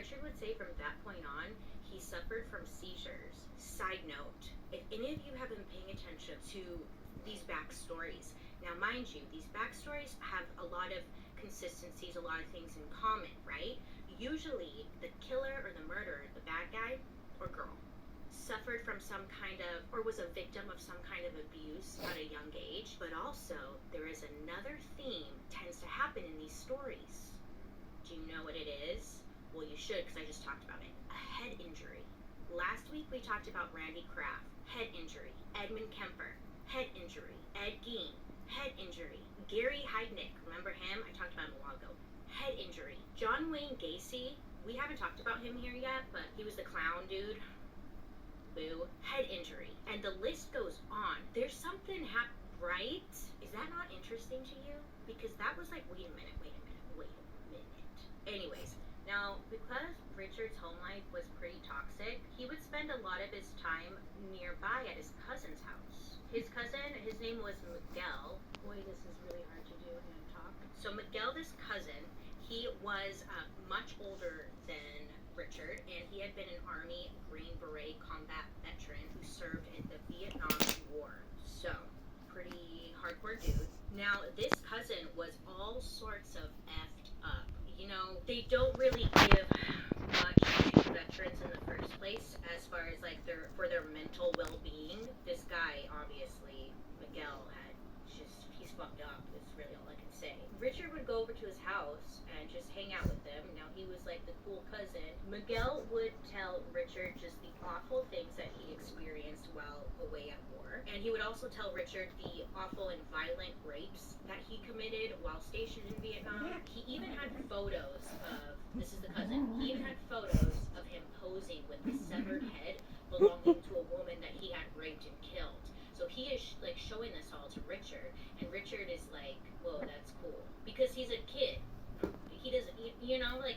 Richard would say from that point on, he suffered from seizures. Side note, if any of you have been paying attention to these backstories, now mind you, these backstories have a lot of consistencies, a lot of things in common, right? Usually, the killer or the murderer, the bad guy or girl, suffered from some kind of, or was a victim of some kind of abuse at a young age. But also, there is another theme tends to happen in these stories. Do you know what it is? Well, you should, because I just talked about it. A head injury. Last week we talked about Randy Kraft, head injury. Edmund Kemper, head injury. Ed Gein, head injury. Gary Heidnick, remember him? I talked about him a while ago. Head injury. John Wayne Gacy, we haven't talked about him here yet, but he was the clown dude. Boo. Head injury. And the list goes on. There's something right? Is that not interesting to you? Because that was like, wait a minute. Anyways, now, because Richard's home life was pretty toxic, he would spend a lot of his time nearby at his cousin's house. His cousin, his name was Miguel. Boy, this is really hard to do when I talk. So Miguel, this cousin, he was much older than Richard, and he had been an Army Green Beret combat veteran who served in the Vietnam War. So, pretty hardcore dude. Now, this cousin was all sorts of effed up. You know, they don't really give much to veterans in the first place as far as like for their mental well-being. This guy, obviously, Miguel, he's fucked up. Is really all I can say. Richard would go over to his house and just hang out with them. Now he was like the cool cousin. Miguel would tell Richard just the awful things that he experienced while away at war, and he would also tell Richard the awful and violent rapes that he committed while stationed in Vietnam. He even had photos of, this is the cousin, he even had photos of him posing with the severed head belonging to a woman that he had raped and killed. So he is like showing this all to Richard, and Richard is like, whoa, that's cool. Because he's a kid. He doesn't, you know, like